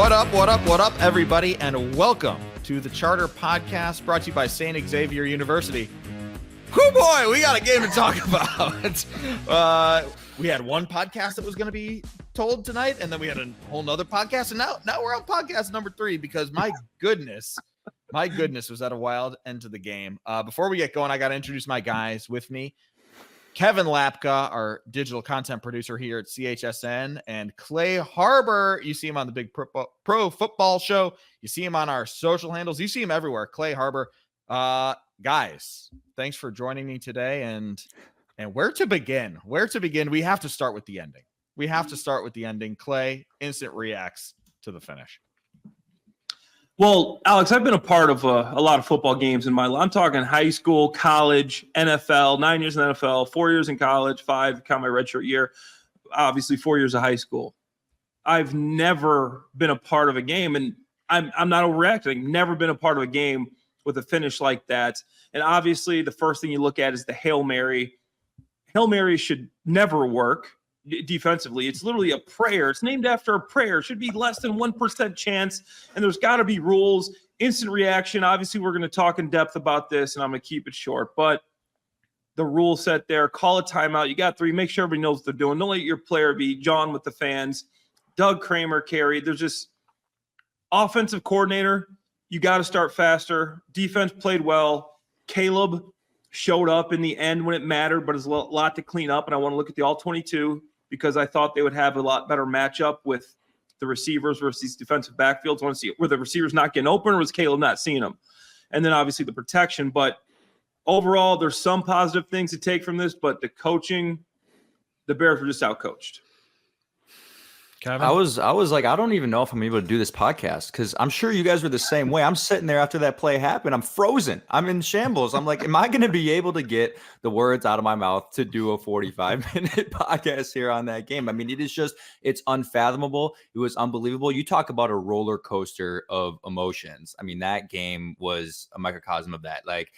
What up, everybody, and welcome to the Charter Podcast, brought to you by St. Xavier University. Whoo boy, we got a game to talk about. We had one podcast that was going to be told tonight, and then we had a whole nother podcast, and now we're on podcast number 3 because my goodness was that a wild end to the game. Before we get going, I got to introduce my guys with me. Kevin Lapka, our digital content producer here at CHSN, and Clay Harbor. You see him on the Big Pro Football Show. You see him on our social handles. You see him everywhere. Clay Harbor. Guys, thanks for joining me today. And where to begin? We have to start with the ending. Clay, instant reacts to the finish. Well, Alex, I've been a part of a lot of football games in my life. I'm talking high school, college, NFL, 9 years in NFL, 4 years in college, 5, count my redshirt year, obviously 4 years of high school. I've never been a part of a game, and I'm not overreacting. Never been a part of a game with a finish like that. And obviously the first thing you look at is the Hail Mary. Hail Mary should never work defensively. It's literally a prayer. It's named after a prayer. It should be less than 1% chance, and there's got to be rules. Instant reaction. Obviously, we're going to talk in depth about this, and I'm going to keep it short. But the rule set there, call a timeout. You got 3. Make sure everybody knows what they're doing. Don't let your player be John with the fans. Doug Kramer carried. There's just offensive coordinator. You got to start faster. Defense played well. Caleb showed up in the end when it mattered, but there's a lot to clean up, and I want to look at the all-22 because I thought they would have a lot better matchup with the receivers versus these defensive backfields. I want to see were the receivers not getting open or was Caleb not seeing them? And then obviously the protection. But overall, there's some positive things to take from this, but the coaching, the Bears were just out-coached. Kevin? I was like, I don't even know if I'm able to do this podcast because I'm sure you guys were the same way. I'm sitting there after that play happened. I'm frozen. I'm in shambles. I'm like, am I going to be able to get the words out of my mouth to do a 45-minute podcast here on that game? I mean, it's unfathomable. It was unbelievable. You talk about a roller coaster of emotions. I mean, that game was a microcosm of that. Like,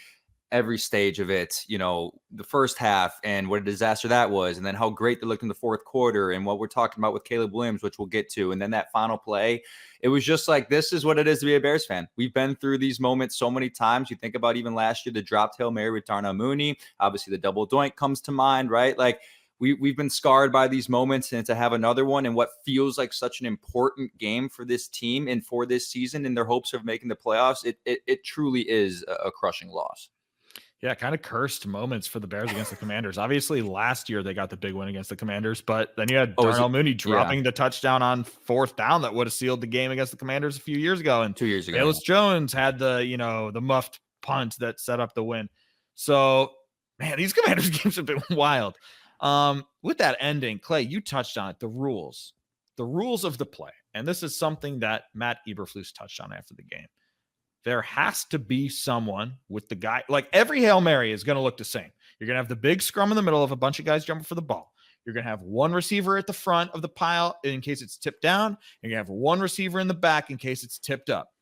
every stage of it, the first half and what a disaster that was, and then how great they looked in the fourth quarter and what we're talking about with Caleb Williams, which we'll get to. And then that final play, it was just like, this is what it is to be a Bears fan. We've been through these moments so many times. You think about even last year, the dropped Hail Mary with Darnell Mooney, obviously the double doink comes to mind, right? Like we've been scarred by these moments, and to have another one in what feels like such an important game for this team and for this season in their hopes of making the playoffs, it truly is a crushing loss. Yeah, kind of cursed moments for the Bears against the Commanders. Obviously, last year they got the big win against the Commanders, but then you had Darnell Mooney dropping the touchdown on 4th down that would have sealed the game against the Commanders a few years ago. And 2 years ago, Bayless Jones had the muffed punt that set up the win. So, man, these Commanders games have been wild. With that ending, Clay, you touched on it, the rules of the play. And this is something that Matt Eberflus touched on after the game. There has to be someone with the guy. Like, every Hail Mary is going to look the same. You're going to have the big scrum in the middle of a bunch of guys jumping for the ball. You're going to have one receiver at the front of the pile in case it's tipped down. You're going to have one receiver in the back in case it's tipped up.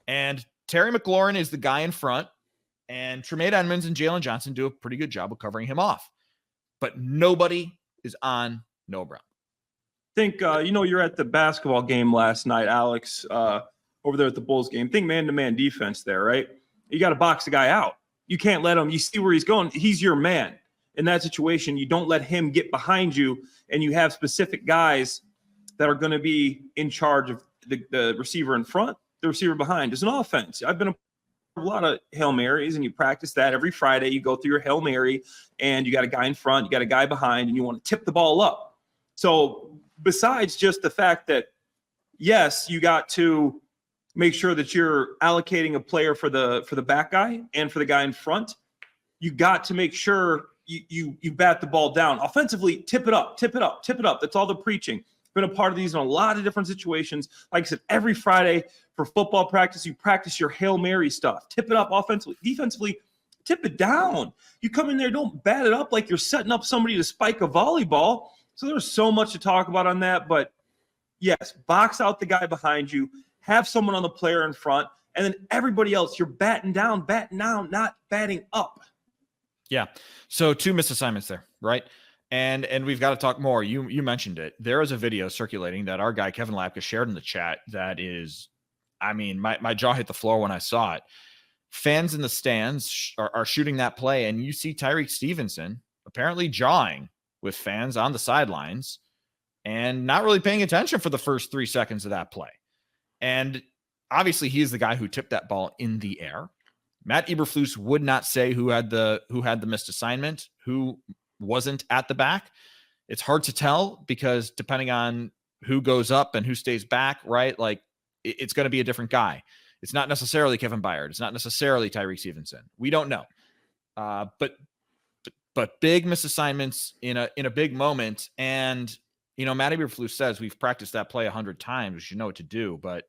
And Terry McLaurin is the guy in front, and Tremaine Edmonds and Jalen Johnson do a pretty good job of covering him off. But nobody is on Noah Brown. I think, you're at the basketball game last night, Alex, over there at the Bulls game. Think man-to-man defense there, right? You got to box the guy out. You can't let him. You see where he's going. He's your man. In that situation, you don't let him get behind you, and you have specific guys that are going to be in charge of the receiver in front, the receiver behind. As an offense, I've been a lot of Hail Marys, and you practice that every Friday. You go through your Hail Mary, and you got a guy in front, you got a guy behind, and you want to tip the ball up. So besides just the fact that, yes, you got to make sure that you're allocating a player for the back guy and for the guy in front. You got to make sure you bat the ball down. Offensively, tip it up. That's all the preaching. Been a part of these in a lot of different situations. Like I said, every Friday for football practice, you practice your Hail Mary stuff. Tip it up offensively. Defensively, tip it down. You come in there, don't bat it up like you're setting up somebody to spike a volleyball. So there's so much to talk about on that. But yes, box out the guy behind you. Have someone on the player in front, and then everybody else, you're batting down, not batting up. Yeah. So 2 missed assignments there, right? And we've got to talk more. You mentioned it. There is a video circulating that our guy Kevin Lapka shared in the chat that is, I mean, my jaw hit the floor when I saw it. Fans in the stands are shooting that play, and you see Tyrique Stevenson apparently jawing with fans on the sidelines and not really paying attention for the first 3 seconds of that play. And obviously, he is the guy who tipped that ball in the air. Matt Eberflus would not say who had the missed assignment, who wasn't at the back. It's hard to tell because depending on who goes up and who stays back, right? Like it's going to be a different guy. It's not necessarily Kevin Byard. It's not necessarily Tyrique Stevenson. We don't know. But big misassignments in a big moment. And, you know, Matt Eberflus says we've practiced that play 100 times. You know what to do, but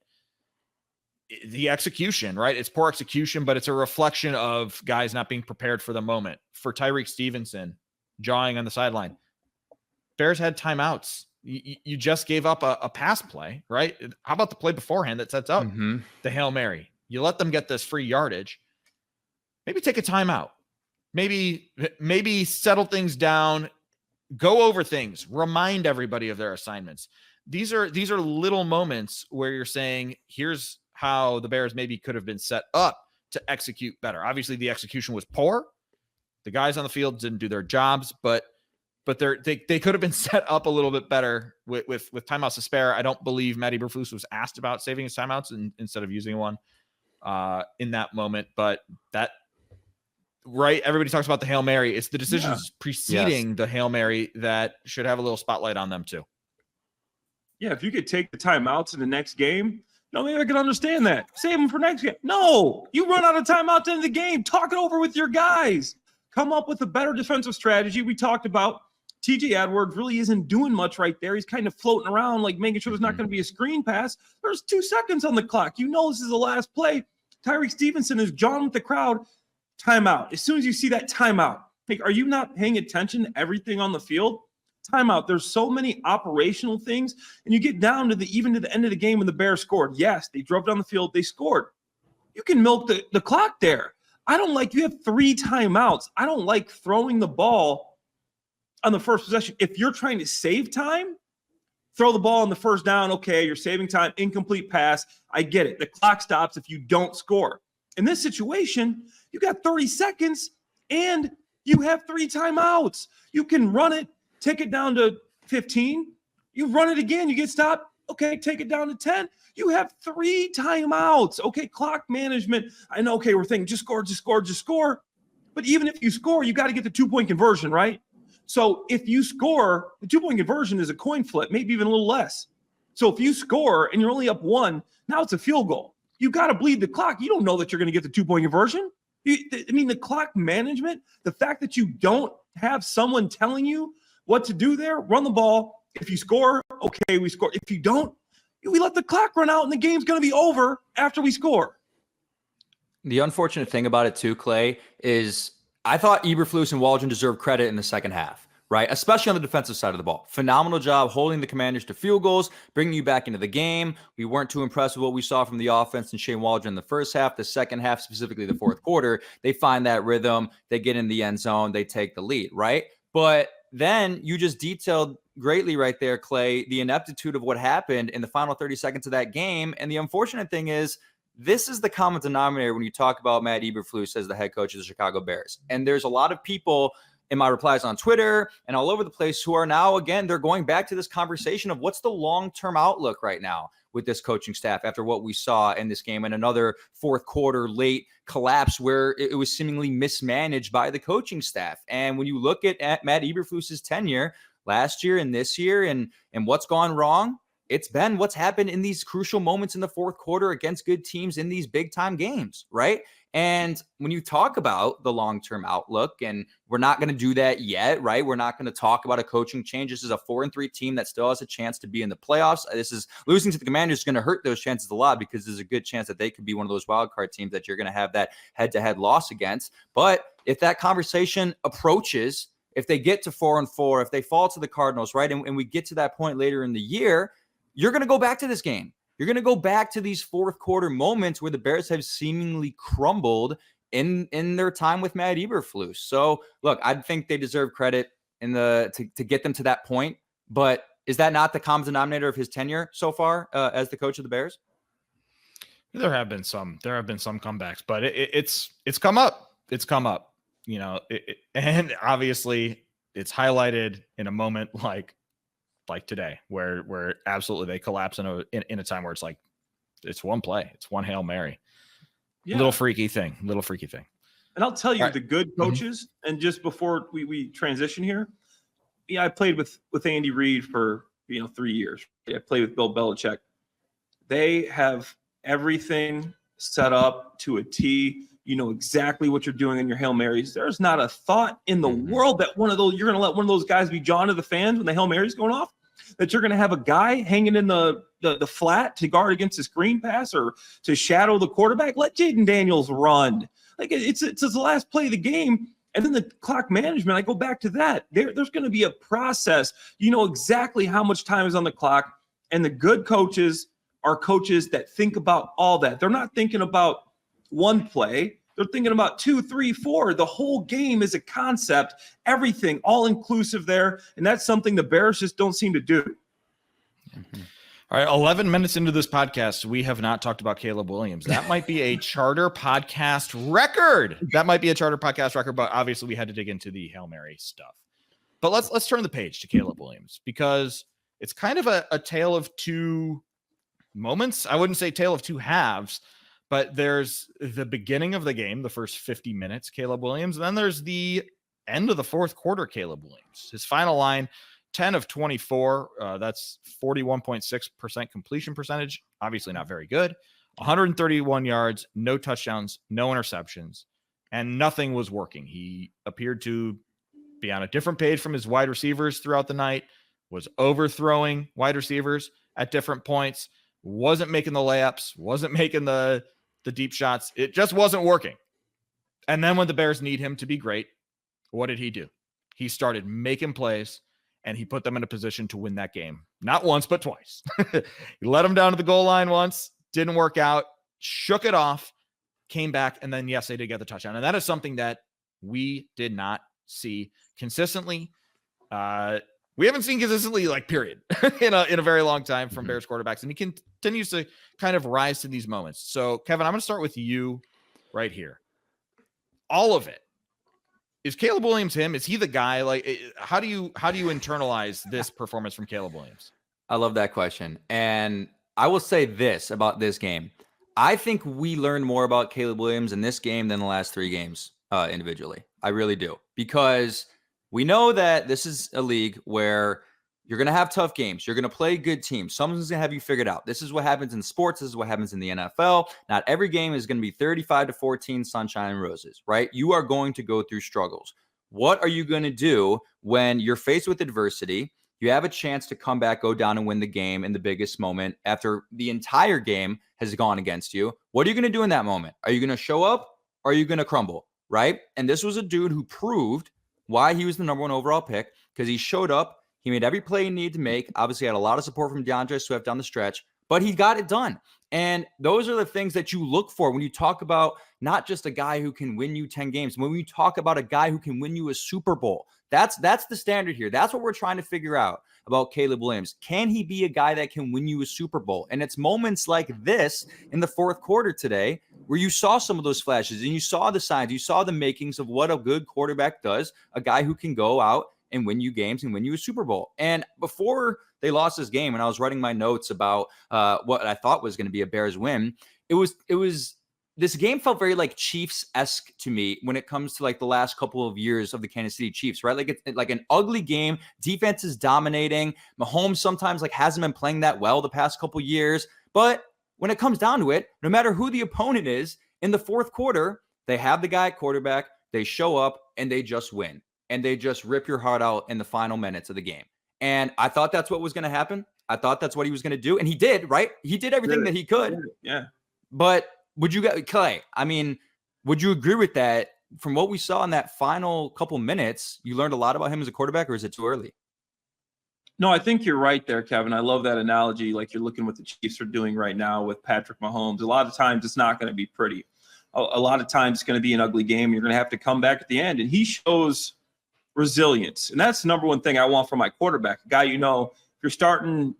the execution, right? It's poor execution, but it's a reflection of guys not being prepared for the moment. For Tyrique Stevenson, jawing on the sideline. Bears had timeouts. You just gave up a pass play, right? How about the play beforehand that sets up the Hail Mary? You let them get this free yardage. Maybe take a timeout. Maybe settle things down, go over things, remind everybody of their assignments. These are little moments where you're saying, here's how the Bears maybe could have been set up to execute better. Obviously, the execution was poor. The guys on the field didn't do their jobs, but they could have been set up a little bit better with timeouts to spare. I don't believe Matt Eberflus was asked about saving his timeouts instead of using one in that moment. But that, right, everybody talks about the Hail Mary. It's the decisions preceding the Hail Mary that should have a little spotlight on them too. Yeah, if you could take the timeouts in the next game, maybe I can understand that. Save them for next game. No, you run out of timeouts in the game. Talk it over with your guys. Come up with a better defensive strategy. We talked about TJ Edwards really isn't doing much right there. He's kind of floating around, like making sure there's not going to be a screen pass. There's 2 seconds on the clock. You know this is the last play. Tyrique Stevenson is jawing with the crowd. Timeout. As soon as you see that timeout, like, are you not paying attention to everything on the field? Timeout. There's so many operational things, and you get down to the end of the game when the Bears scored. Yes, they drove down the field. They scored. You can milk the clock there. I don't like you have 3 timeouts. I don't like throwing the ball on the first possession. If you're trying to save time, throw the ball on the first down. Okay, you're saving time, incomplete pass. I get it. The clock stops if you don't score. In this situation, you got 30 seconds and you have 3 timeouts. You can run it, take it down to 15. You run it again, you get stopped. Okay, take it down to 10. You have 3 timeouts. Okay, clock management. I know, okay, we're thinking just score. But even if you score, you got to get the 2-point conversion, right? So if you score, the 2-point conversion is a coin flip, maybe even a little less. So if you score and you're only up 1, now it's a field goal. You got to bleed the clock. You don't know that you're going to get the 2-point conversion. The clock management, the fact that you don't have someone telling you what to do there, run the ball. If you score, okay, we score. If you don't, we let the clock run out and the game's going to be over after we score. The unfortunate thing about it too, Clay, is I thought Eberflus and Waldron deserved credit in the second half, right? Especially on the defensive side of the ball. Phenomenal job holding the Commanders to field goals, bringing you back into the game. We weren't too impressed with what we saw from the offense and Shane Waldron in the first half. The second half, specifically the fourth quarter, they find that rhythm. They get in the end zone. They take the lead, right? But then you just detailed greatly right there, Clay, the ineptitude of what happened in the final 30 seconds of that game. And the unfortunate thing is, this is the common denominator when you talk about Matt Eberflus as the head coach of the Chicago Bears. And there's a lot of people in my replies on Twitter and all over the place who are now, again, they're going back to this conversation of what's the long-term outlook right now with this coaching staff after what we saw in this game and another fourth quarter late collapse where it was seemingly mismanaged by the coaching staff. And when you look at Matt Eberflus's tenure last year and this year and what's gone wrong, it's been what's happened in these crucial moments in the fourth quarter against good teams in these big time games, right? And when you talk about the long-term outlook, and we're not going to do that yet, right? We're not going to talk about a coaching change. This is a 4-3 team that still has a chance to be in the playoffs. This is losing to the Commanders is going to hurt those chances a lot because there's a good chance that they could be one of those wild card teams that you're going to have that head-to-head loss against. But if that conversation approaches, if they get to 4-4, if they fall to the Cardinals, right? And we get to that point later in the year, you're going to go back to this game. You're going to go back to these fourth quarter moments where the Bears have seemingly crumbled in their time with Matt Eberflus. So, look, I think they deserve credit to get them to that point. But is that not the common denominator of his tenure so far as the coach of the Bears? There have been some comebacks, but it's come up. It's come up, and obviously it's highlighted in a moment like today, where absolutely they collapse in a time where it's like it's one play, it's one Hail Mary, little freaky thing. And I'll tell you, the good coaches, and just before we transition here, I played with Andy Reid for 3 years. I played with Bill Belichick. They have everything set up to a T. You know exactly what you're doing in your Hail Marys. There's not a thought in the world that you're going to let one of those guys be John to the fans when the Hail Mary's going off, that you're going to have a guy hanging in the flat to guard against a screen pass or to shadow the quarterback. Let Jaden Daniels run. Like it's the last play of the game. And then the clock management, I go back to that. There's going to be a process. You know exactly how much time is on the clock. And the good coaches are coaches that think about all that. They're not thinking about one play. They're thinking about 2, 3, 4. The whole game is a concept, everything, all inclusive there. And that's something the Bears just don't seem to do. Mm-hmm. All right, 11 minutes into this podcast, we have not talked about Caleb Williams. That might be a charter podcast record. But obviously we had to dig into the Hail Mary stuff. But let's turn the page to Caleb Williams, because it's kind of a tale of two moments. I wouldn't say tale of two halves, but there's the beginning of the game, the first 50 minutes, Caleb Williams, and then there's the end of the fourth quarter, Caleb Williams. His final line, 10 of 24. That's 41.6% completion percentage. Obviously not very good. 131 yards, no touchdowns, no interceptions, and nothing was working. He appeared to be on a different page from his wide receivers throughout the night, was overthrowing wide receivers at different points, wasn't making the layups, wasn't making the deep shots. It just wasn't working. And then when the Bears need him to be great, what did he do? He started making plays, and he put them in a position to win that game. Not once, but twice. He let them down to the goal line once, didn't work out, shook it off, came back, and then, yes, they did get the touchdown. And that is something that we did not see consistently. We haven't seen consistently, period, in a very long time from Bears quarterbacks. And he continues to kind of rise to these moments. So, Kevin, I'm going to start with you right here. All of it. Is Caleb Williams him? Is he the guy? How do you internalize this performance from Caleb Williams? I love that question. And I will say this about this game. I think we learned more about Caleb Williams in this game than the last 3 games individually. I really do. Because we know that this is a league where you're going to have tough games. You're going to play good teams. Someone's going to have you figured out. This is what happens in sports. This is what happens in the NFL. Not every game is going to be 35-14 sunshine and roses, right? You are going to go through struggles. What are you going to do when you're faced with adversity? You have a chance to come back, go down and win the game in the biggest moment after the entire game has gone against you. What are you going to do in that moment? Are you going to show up or are you going to crumble, right? And this was a dude who proved why he was the number 1 overall pick, because he showed up. He made every play he needed to make. Obviously, had a lot of support from DeAndre Swift down the stretch, but he got it done. And those are the things that you look for when you talk about not just a guy who can win you 10 games. When we talk about a guy who can win you a Super Bowl, that's the standard here. That's what we're trying to figure out about Caleb Williams. Can he be a guy that can win you a Super Bowl? And it's moments like this in the fourth quarter today where you saw some of those flashes and you saw the signs, you saw the makings of what a good quarterback does, a guy who can go out and win you games and win you a Super Bowl. And before they lost this game, and I was writing my notes about what I thought was going to be a Bears win, it was this game felt very Chiefs-esque to me when it comes to the last couple of years of the Kansas City Chiefs, right? It's like an ugly game. Defense is dominating. Mahomes sometimes hasn't been playing that well the past couple years. But when it comes down to it, no matter who the opponent is, in the fourth quarter, they have the guy at quarterback, they show up, and they just win. And they just rip your heart out in the final minutes of the game. And I thought that's what was going to happen. I thought that's what he was going to do. And he did, right? He did everything that he could. Yeah. But would you guys, Clay, would you agree with that? From what we saw in that final couple minutes, you learned a lot about him as a quarterback, or is it too early? No, I think you're right there, Kevin. I love that analogy. You're looking what the Chiefs are doing right now with Patrick Mahomes. A lot of times it's not going to be pretty. A lot of times it's going to be an ugly game. You're going to have to come back at the end. And he shows resilience. And that's the number one thing I want from my quarterback. A guy, if you're starting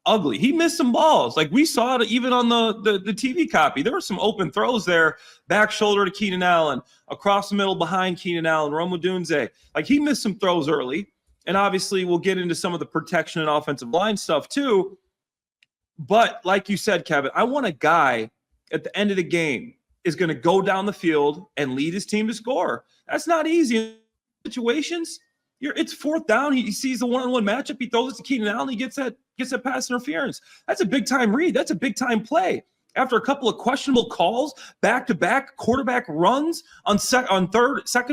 ugly. He missed some balls. Like we saw it even on the TV copy. There were some open throws there, back shoulder to Keenan Allen, across the middle behind Keenan Allen, Rome Odunze. Like he missed some throws early. And obviously we'll get into some of the protection and offensive line stuff too. But like you said, Kevin, I want a guy at the end of the game is going to go down the field and lead his team to score. That's not easy in situations. It's fourth down. He sees the one-on-one matchup. He throws it to Keenan Allen. He gets that pass interference. That's a big-time read. That's a big-time play. After a couple of questionable calls, back-to-back quarterback runs on second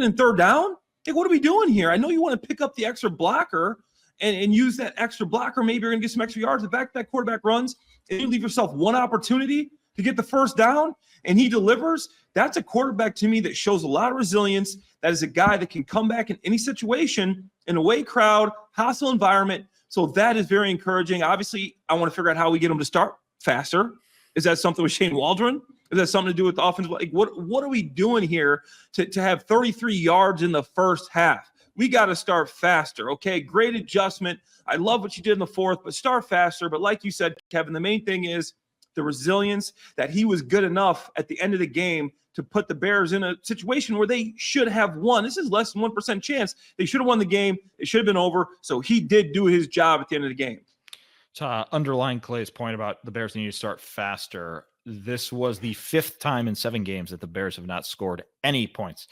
and third down. Hey, what are we doing here? I know you want to pick up the extra blocker and use that extra blocker. Maybe you're going to get some extra yards. The back-to-back quarterback runs, and you leave yourself one opportunity to get the first down, and he delivers. That's a quarterback to me that shows a lot of resilience. That is a guy that can come back in any situation, in a away crowd, hostile environment. So that is very encouraging. Obviously, I want to figure out how we get him to start faster. Is that something with Shane Waldron? Is that something to do with the offensive? Like, what are we doing here to have 33 yards in the first half? We got to start faster, okay? Great adjustment. I love what you did in the fourth, but start faster. But like you said, Kevin, the main thing is the resilience, that he was good enough at the end of the game to put the Bears in a situation where they should have won. This is less than 1% chance. They should have won the game. It should have been over. So he did do his job at the end of the game. To underline Clay's point about the Bears need to start faster, this was the 5th time in 7 games that the Bears have not scored any points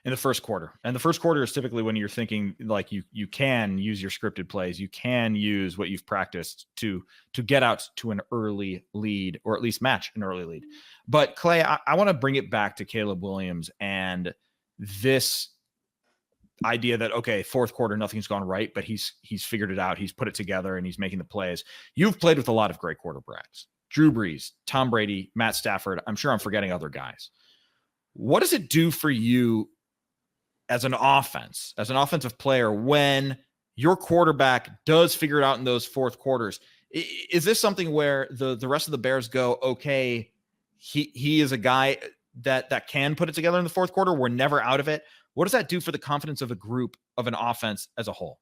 in the first quarter. And the first quarter is typically when you're thinking like you can use your scripted plays. You can use what you've practiced to get out to an early lead, or at least match an early lead. But Clay, I want to bring it back to Caleb Williams and this idea that, okay, fourth quarter, nothing's gone right, but he's figured it out. He's put it together and he's making the plays. You've played with a lot of great quarterbacks. Drew Brees, Tom Brady, Matt Stafford. I'm sure I'm forgetting other guys. What does it do for you as an offensive player, when your quarterback does figure it out in those fourth quarters? Is this something where the rest of the Bears go, okay, he is a guy that can put it together in the fourth quarter? We're never out of it. What does that do for the confidence of a group, of an offense as a whole?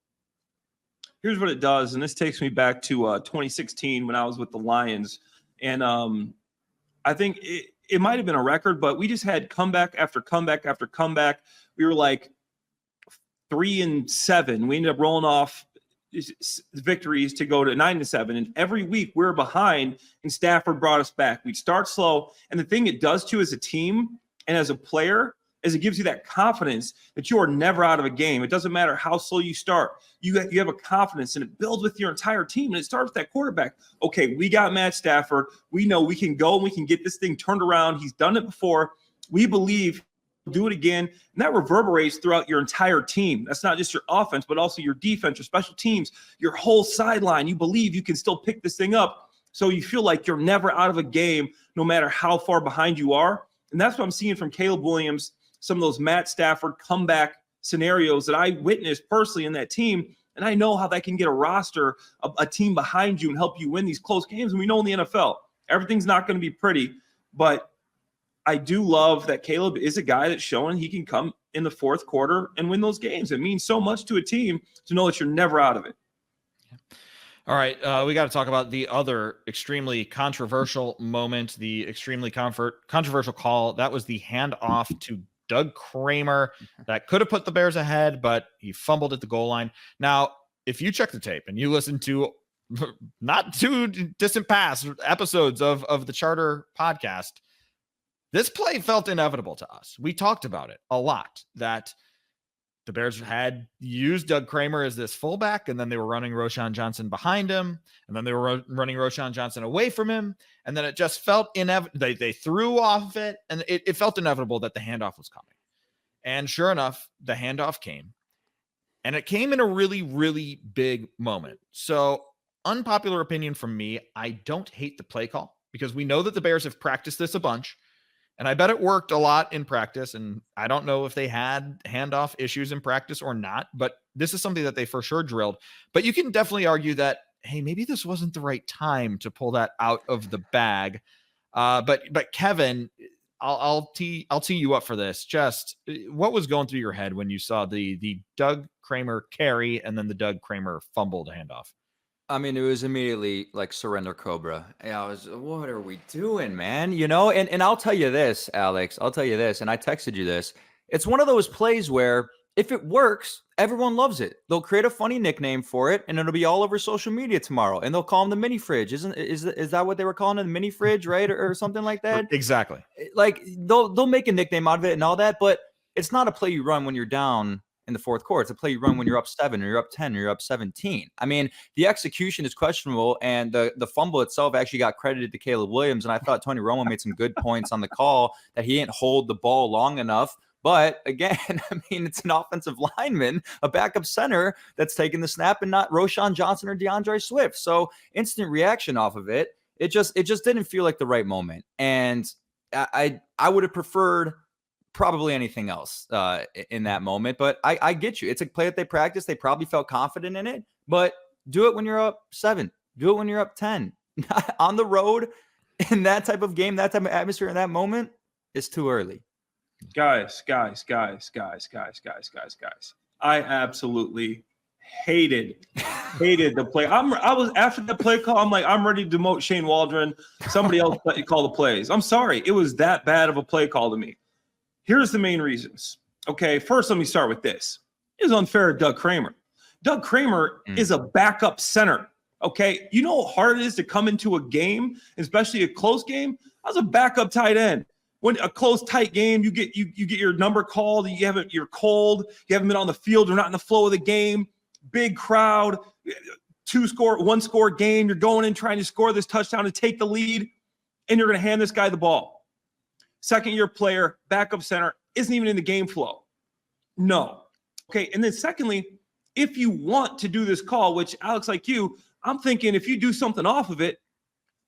Here's what it does, and this takes me back to 2016 when I was with the Lions. And I think it might have been a record, but we just had comeback after comeback after comeback. We were like 3-7. We ended up rolling off victories to go to 9-7. And every week we were behind, and Stafford brought us back. We'd start slow. And the thing it does to as a team and as a player is it gives you that confidence that you are never out of a game. It doesn't matter how slow you start. You have a confidence, and it builds with your entire team. And it starts with that quarterback. Okay, we got Matt Stafford. We know we can go and we can get this thing turned around. He's done it before. We believe he'll do it again. And that reverberates throughout your entire team. That's not just your offense, but also your defense, your special teams, your whole sideline. You believe you can still pick this thing up. So you feel like you're never out of a game, no matter how far behind you are. And that's what I'm seeing from Caleb Williams, some of those Matt Stafford comeback scenarios that I witnessed personally in that team. And I know how that can get a roster, a team behind you, and help you win these close games. And we know in the NFL, everything's not going to be pretty. But I do love that Caleb is a guy that's showing he can come in the fourth quarter and win those games. It means so much to a team to know that you're never out of it. All right, we got to talk about the other extremely controversial moment, the extremely controversial call. That was the handoff to Doug Kramer that could have put the Bears ahead, but he fumbled at the goal line. Now, if you check the tape and you listen to not too distant past episodes of the Charter podcast, this play felt inevitable to us. We talked about it a lot, that the Bears had used Doug Kramer as this fullback, and then they were running Roschon Johnson behind him, and then they were running Roschon Johnson away from him, and then it just felt inevitable. They threw off it, and it felt inevitable that the handoff was coming. And sure enough, the handoff came, and it came in a really, really big moment. So, unpopular opinion from me, I don't hate the play call, because we know that the Bears have practiced this a bunch. And I bet it worked a lot in practice. And I don't know if they had handoff issues in practice or not, but this is something that they for sure drilled. But you can definitely argue that, hey, maybe this wasn't the right time to pull that out of the bag. But Kevin, I'll tee you up for this. Just what was going through your head when you saw the Doug Kramer carry and then the Doug Kramer fumble to handoff? I mean, it was immediately like surrender Cobra. I was, what are we doing, man? And I'll tell you this, Alex, and I texted you this. It's one of those plays where if it works, everyone loves it. They'll create a funny nickname for it, and it'll be all over social media tomorrow. And they'll call him the mini fridge. Is that what they were calling it, the mini fridge, right, or something like that? Exactly. Like they'll make a nickname out of it and all that, but it's not a play you run when you're down in the fourth quarter. It's a play you run when you're up 7 or you're up 10 or you're up 17. I mean, the execution is questionable, and the fumble itself actually got credited to Caleb Williams. And I thought Tony Romo made some good points on the call that he didn't hold the ball long enough. But again, I mean, it's an offensive lineman, a backup center that's taking the snap, and not Roschon Johnson or DeAndre Swift. So instant reaction off of it. It just didn't feel like the right moment. And I would have preferred probably anything else in that moment. But I get you. It's a play that they practiced. They probably felt confident in it. But do it when you're up 7. Do it when you're up 10. On the road, in that type of game, that type of atmosphere, in that moment, it's too early. Guys. I absolutely hated the play. I was after the play call. I'm like, I'm ready to demote Shane Waldron. Somebody else call the plays. I'm sorry. It was that bad of a play call to me. Here's the main reasons. Okay, first, let me start with this. It was unfair to Doug Kramer. Doug Kramer is a backup center. Okay, you know how hard it is to come into a game, especially a close game. I was a backup tight end. When a close, tight game, you get your number called, you're cold, you haven't been on the field, you're not in the flow of the game, big crowd, 1-score game, you're going in trying to score this touchdown to take the lead, and you're going to hand this guy the ball. Second-year player, backup center, isn't even in the game flow. No. Okay, and then secondly, if you want to do this call, which Alex, like you, I'm thinking if you do something off of it,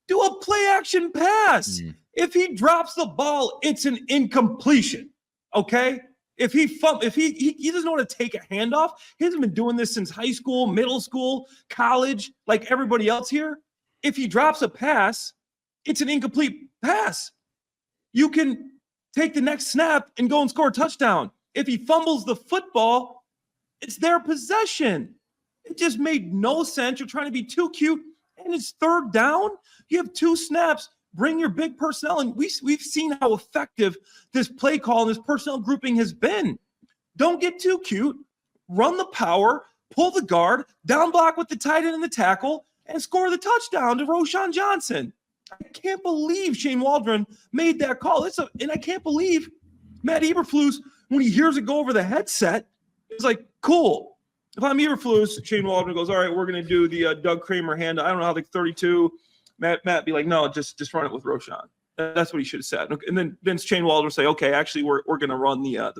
do a play-action pass. If he drops the ball, it's an incompletion, okay? If he doesn't know how to take a handoff, he hasn't been doing this since high school, middle school, college, like everybody else here. If he drops a pass, it's an incomplete pass. You can take the next snap and go and score a touchdown. If he fumbles the football, it's their possession. It just made no sense. You're trying to be too cute, and it's third down. You have 2 snaps. Bring your big personnel, and we've seen how effective this play call and this personnel grouping has been. Don't get too cute. Run the power, pull the guard, down block with the tight end and the tackle, and score the touchdown to Roschon Johnson. I can't believe Shane Waldron made that call. And I can't believe Matt Eberflus, when he hears it go over the headset, it's like, cool. If I'm Eberflus, Shane Waldron goes, all right, we're going to do the Doug Kramer hand. I don't know how the 32. Matt be like, no, just run it with Roschon. That's what he should have said. And then Shane Waldron say, okay, actually, we're going to run the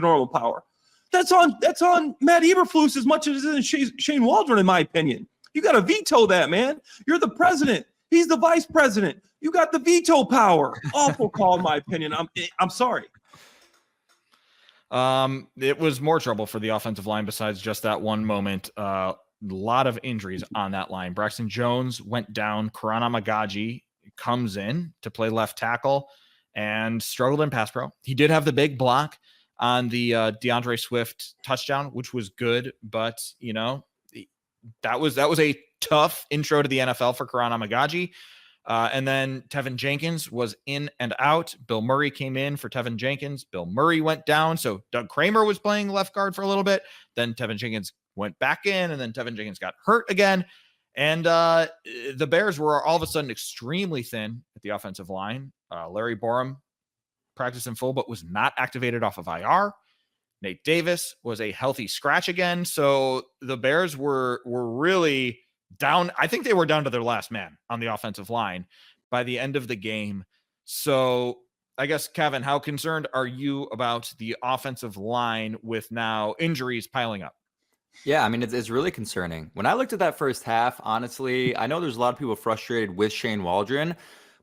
normal power. That's on Matt Eberflus as much as it is Shane Waldron, in my opinion. You got to veto that, man. You're the president. He's the vice president. You got the veto power. Awful call, in my opinion. I'm sorry. It was more trouble for the offensive line besides just that one moment. A lot of injuries on that line. Braxton Jones went down. Karan Amagaji comes in to play left tackle and struggled in pass pro. He did have the big block on the DeAndre Swift touchdown, which was good, but that was a tough intro to the NFL for Karan Amagaji. And then Tevin Jenkins was in and out. Bill Murray came in for Tevin Jenkins. Bill Murray went down. So Doug Kramer was playing left guard for a little bit. Then Tevin Jenkins went back in, and then Tevin Jenkins got hurt again. And the Bears were all of a sudden extremely thin at the offensive line. Larry Borum practiced in full, but was not activated off of IR. Nate Davis was a healthy scratch again. So the Bears were really down. I think they were down to their last man on the offensive line by the end of the game. So I guess, Kevin, how concerned are you about the offensive line with now injuries piling up? Yeah, I mean, it's really concerning. When I looked at that first half, honestly, I know there's a lot of people frustrated with Shane Waldron,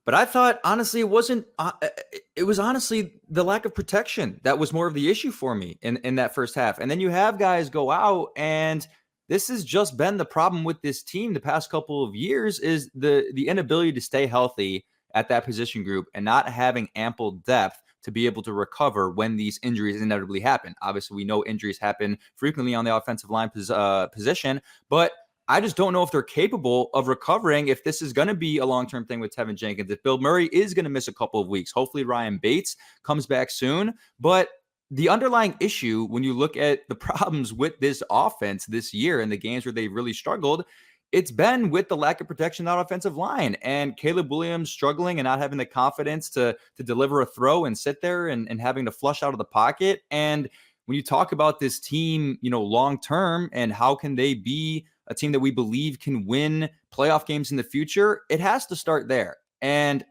but I thought, honestly, it was honestly the lack of protection that was more of the issue for me in that first half. And then you have guys go out, and this has just been the problem with this team the past couple of years, is the inability to stay healthy at that position group and not having ample depth to be able to recover when these injuries inevitably happen. Obviously, we know injuries happen frequently on the offensive line position, but I just don't know if they're capable of recovering if this is going to be a long-term thing with Tevin Jenkins. If Bill Murray is going to miss a couple of weeks, hopefully Ryan Bates comes back soon. But the underlying issue, when you look at the problems with this offense this year and the games where they really struggled, it's been with the lack of protection on offensive line and Caleb Williams struggling and not having the confidence to deliver a throw and sit there and having to flush out of the pocket. And when you talk about this team, long-term and how can they be a team that we believe can win playoff games in the future, it has to start there. And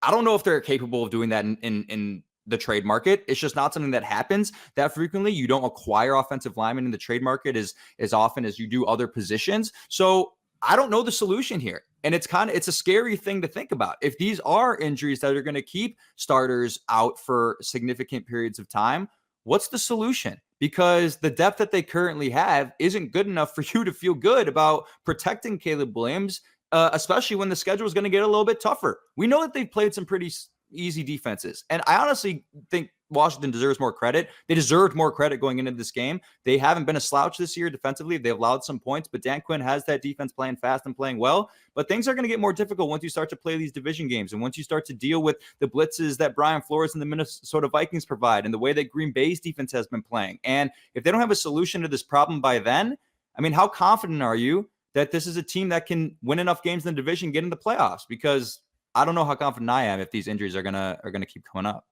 I don't know if they're capable of doing that in the trade market. It's just not something that happens that frequently. You don't acquire offensive linemen in the trade market as often as you do other positions. So I don't know the solution here. And it's a scary thing to think about. If these are injuries that are going to keep starters out for significant periods of time, what's the solution? Because the depth that they currently have isn't good enough for you to feel good about protecting Caleb Williams, especially when the schedule is going to get a little bit tougher. We know that they've played some pretty easy defenses. And I honestly think Washington deserves more credit. They deserved more credit going into this game. They haven't been a slouch this year defensively. They've allowed some points, but Dan Quinn has that defense playing fast and playing well. But things are going to get more difficult once you start to play these division games and once you start to deal with the blitzes that Brian Flores and the Minnesota Vikings provide and the way that Green Bay's defense has been playing. And if they don't have a solution to this problem by then, I mean, how confident are you that this is a team that can win enough games in the division, get into the playoffs? Because I don't know how confident I am if these injuries are gonna keep coming up.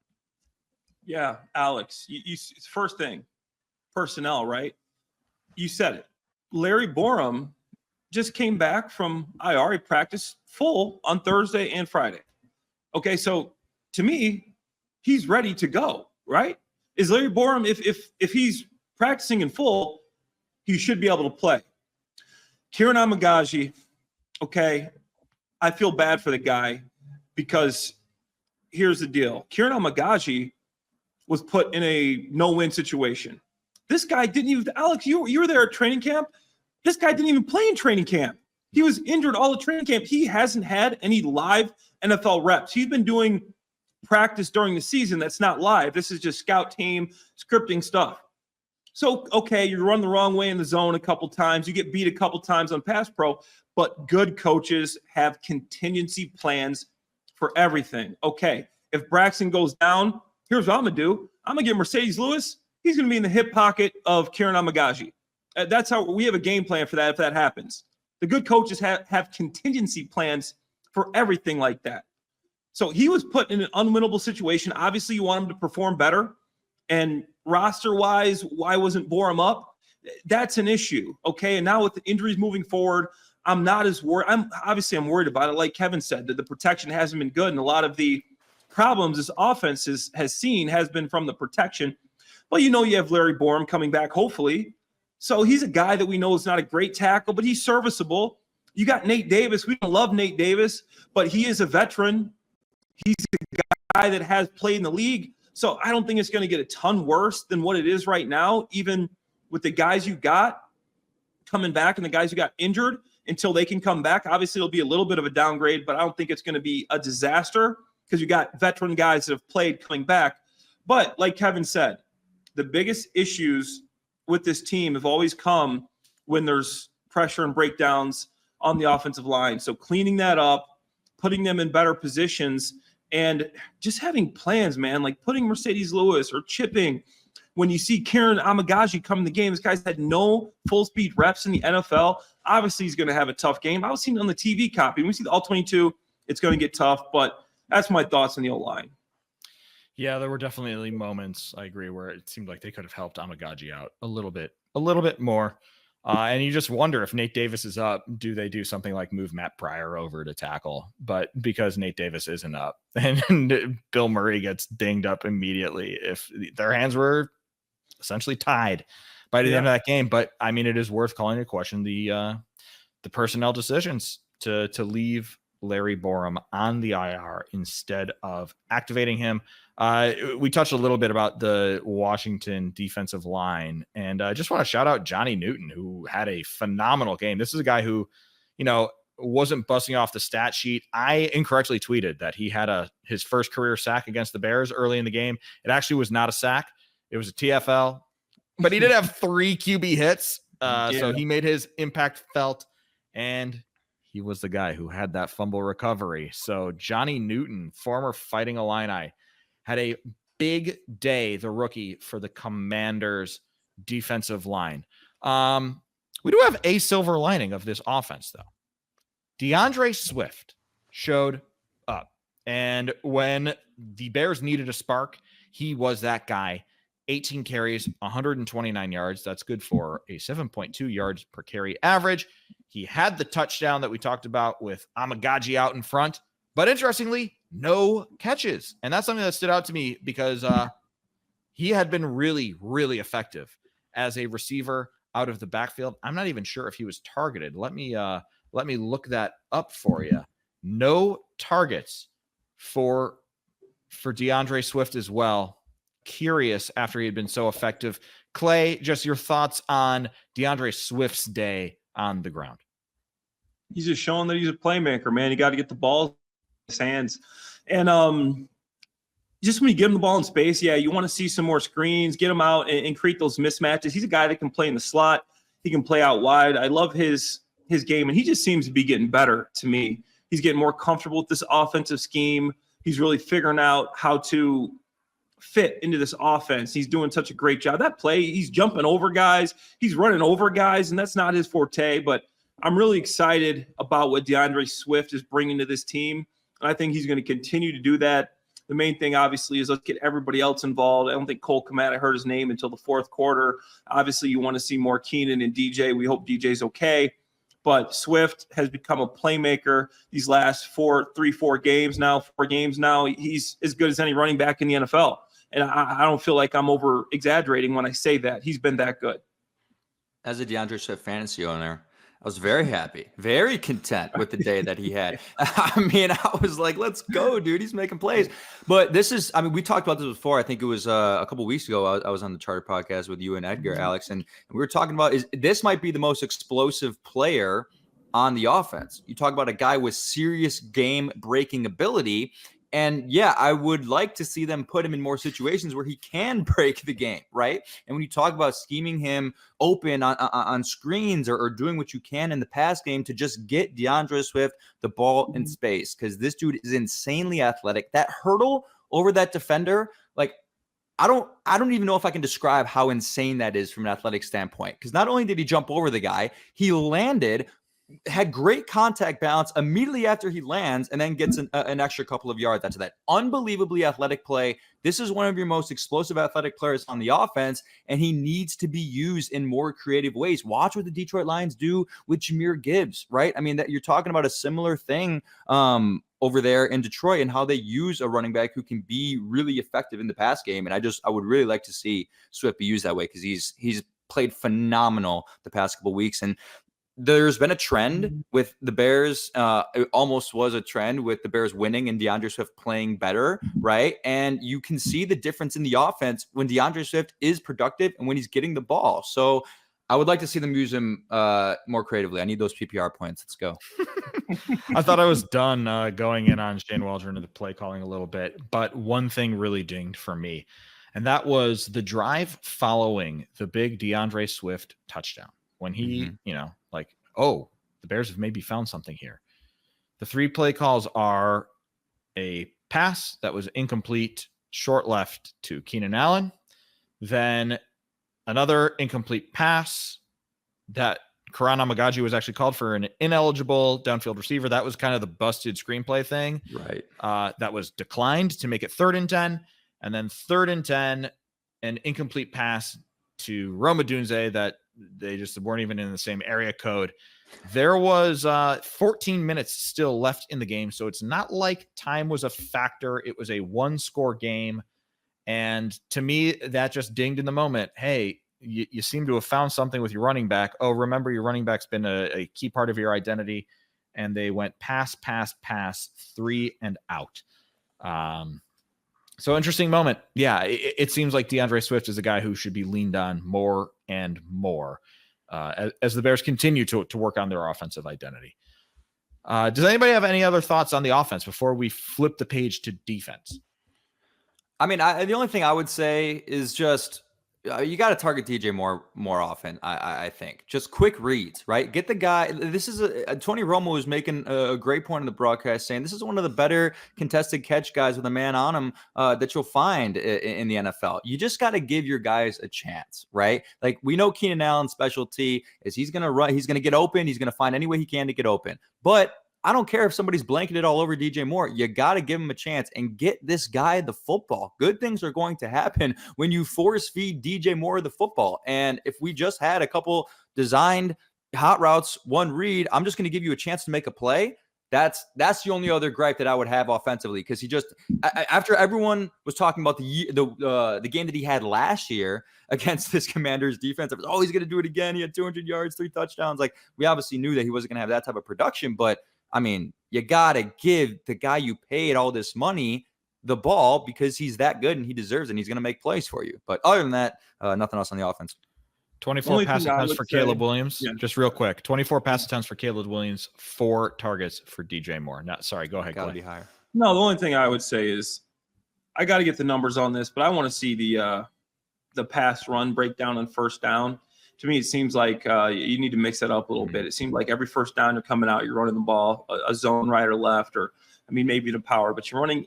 Yeah, Alex, you first thing, personnel, right? You said it. Larry Borom just came back from IR. He practiced full on Thursday and Friday. Okay, so to me, he's ready to go, right? Is Larry Borom, if he's practicing in full, he should be able to play. Kieran Amagaji, okay, I feel bad for the guy because here's the deal. Kieran Amagaji was put in a no-win situation. This guy didn't even, Alex, you were there at training camp. This guy didn't even play in training camp. He was injured all the training camp. He hasn't had any live NFL reps. He's been doing practice during the season that's not live. This is just scout team scripting stuff. So, okay, you run the wrong way in the zone a couple times. You get beat a couple times on pass pro, but good coaches have contingency plans for everything. Okay, if Braxton goes down, here's what I'm going to do. I'm going to get Mercedes Lewis. He's going to be in the hip pocket of Kieran Amagaji. That's how we have a game plan for that if that happens. The good coaches have contingency plans for everything like that. So he was put in an unwinnable situation. Obviously, you want him to perform better. And roster-wise, why wasn't Borom up? That's an issue, okay? And now with the injuries moving forward, I'm not as worried. I'm worried about it. Like Kevin said, that the protection hasn't been good, and a lot of the problems this offense has been from the protection. But you have Larry Borom coming back, hopefully. So he's a guy that we know is not a great tackle, but he's serviceable. You got Nate Davis. We don't love Nate Davis, but he is a veteran. He's a guy that has played in the league. So I don't think it's going to get a ton worse than what it is right now, even with the guys you got coming back and the guys who got injured until they can come back. Obviously, it'll be a little bit of a downgrade, but I don't think it's going to be a disaster because you got veteran guys that have played coming back. But like Kevin said, the biggest issues with this team have always come when there's pressure and breakdowns on the offensive line. So cleaning that up, putting them in better positions, and just having plans, man, like putting Mercedes Lewis or chipping. When you see Kieran Amagaji come in the game, this guy's had no full-speed reps in the NFL. Obviously, he's going to have a tough game. I was seeing it on the TV copy. When we see the All-22, it's going to get tough, but that's my thoughts on the O-line. Yeah, there were definitely moments, I agree, where it seemed like they could have helped Amagaji out a little bit more. And you just wonder if Nate Davis is up, do they do something like move Matt Pryor over to tackle? But because Nate Davis isn't up and Bill Murray gets dinged up immediately, if their hands were essentially tied by the end of that game. But I mean, it is worth calling into question the personnel decisions to leave Larry Borom on the IR instead of activating him. We touched a little bit about the Washington defensive line, and I just want to shout out Johnny Newton, who had a phenomenal game. This is a guy who, wasn't busting off the stat sheet. I incorrectly tweeted that he had his first career sack against the Bears early in the game. It actually was not a sack. It was a TFL, but he did have 3 QB hits. So he made his impact felt, and he was the guy who had that fumble recovery. So Johnny Newton, former Fighting Illini, had a big day, the rookie, for the Commanders defensive line. We do have a silver lining of this offense, though. DeAndre Swift showed up, and when the Bears needed a spark, he was that guy. 18 carries, 129 yards. That's good for a 7.2 yards per carry average. He had the touchdown that we talked about with Amagaji out in front, but interestingly, no catches. And that's something that stood out to me because he had been really, really effective as a receiver out of the backfield. I'm not even sure if he was targeted. Let me look that up for you. No targets for DeAndre Swift as well. Curious after he had been so effective. Clay, just your thoughts on DeAndre Swift's day on the ground. He's just showing that he's a playmaker, man. You got to get the ball in his hands. And just when you give him the ball in space, you want to see some more screens, get him out and create those mismatches. He's a guy that can play in the slot. He can play out wide. I love his game, and he just seems to be getting better to me. He's getting more comfortable with this offensive scheme. He's really figuring out how to fit into this offense. He's doing such a great job. That play, he's jumping over guys. He's running over guys, and that's not his forte. But I'm really excited about what DeAndre Swift is bringing to this team, and I think he's going to continue to do that. The main thing, obviously, is let's get everybody else involved. I don't think Cole Kmet heard his name until the fourth quarter. Obviously, you want to see more Keenan and DJ. We hope DJ's okay. But Swift has become a playmaker these last 4 games now. He's as good as any running back in the NFL. And I don't feel like I'm over-exaggerating when I say that. He's been that good. As a DeAndre Swift fantasy owner, I was very happy, very content with the day that he had. I mean, I was like, let's go, dude. He's making plays. But this is, I mean, we talked about this before. I think it was a couple of weeks ago. I was on the Charter podcast with you and Edgar, Alex, and we were talking about this might be the most explosive player on the offense. You talk about a guy with serious game-breaking ability. And I would like to see them put him in more situations where he can break the game, right? And when you talk about scheming him open on screens or doing what you can in the pass game to just get DeAndre Swift the ball in space, because this dude is insanely athletic. That hurdle over that defender, like, I don't even know if I can describe how insane that is from an athletic standpoint. Because not only did he jump over the guy, he landed, had great contact balance immediately after he lands, and then gets an extra couple of yards after that. Unbelievably athletic play. This is one of your most explosive athletic players on the offense, and he needs to be used in more creative ways. Watch what the Detroit Lions do with Jahmyr Gibbs, right? I mean, that you're talking about a similar thing over there in Detroit and how they use a running back who can be really effective in the pass game. And I would really like to see Swift be used that way because he's played phenomenal the past couple of weeks. And there's been a trend with the Bears. It almost was a trend with the Bears winning and DeAndre Swift playing better, right? And you can see the difference in the offense when DeAndre Swift is productive and when he's getting the ball. So I would like to see them use him more creatively. I need those PPR points. Let's go. I thought I was done going in on Shane Waldron and the play calling a little bit, but one thing really dinged for me, and that was the drive following the big DeAndre Swift touchdown. When he, the Bears have maybe found something here. The 3 play calls are a pass that was incomplete, short left to Keenan Allen, then another incomplete pass that Karan Amagaji was actually called for an ineligible downfield receiver. That was kind of the busted screenplay thing. Right. That was declined to make it 3rd and 10. And then 3rd and 10, an incomplete pass to Roma Dunze that they just weren't even in the same area code. There was 14 minutes still left in the game, so it's not like time was a factor. It was a 1-score game, and to me, that just dinged in the moment. Hey, you seem to have found something with your running back. Oh, remember, your running back's been a key part of your identity, and they went pass, 3 and out. So interesting moment. Yeah, it seems like DeAndre Swift is a guy who should be leaned on more and more as the Bears continue to work on their offensive identity. Does anybody have any other thoughts on the offense before we flip the page to defense? I mean, the only thing I would say is just you got to target DJ more often. I think just quick reads, right? Get the guy. This is Tony Romo was making a great point in the broadcast, saying this is one of the better contested catch guys with a man on him that you'll find in the NFL. You just got to give your guys a chance, right? Like we know Keenan Allen's specialty is he's gonna run, he's gonna get open, he's gonna find any way he can to get open, but I don't care if somebody's blanketed all over DJ Moore. You got to give him a chance and get this guy the football. Good things are going to happen when you force feed DJ Moore the football. And if we just had a couple designed hot routes, one read, I'm just going to give you a chance to make a play. That's the only other gripe that I would have offensively, because he just after everyone was talking about the game that he had last year against this Commanders defense, it was, oh, he's going to do it again. He had 200 yards, 3 touchdowns. Like we obviously knew that he wasn't going to have that type of production, but I mean, you got to give the guy you paid all this money the ball because he's that good and he deserves it and he's going to make plays for you. But other than that, nothing else on the offense. 24 pass attempts for Caleb Williams. Yeah. Just real quick. 24 pass attempts for Caleb Williams, 4 targets for DJ Moore. Sorry, go ahead. Got to be higher. No, the only thing I would say is I got to get the numbers on this, but I want to see the pass run breakdown on first down. To me, it seems like you need to mix it up a little bit. It seemed like every first down you're coming out, you're running the ball, a zone right or left, or I mean, maybe the power, but you're running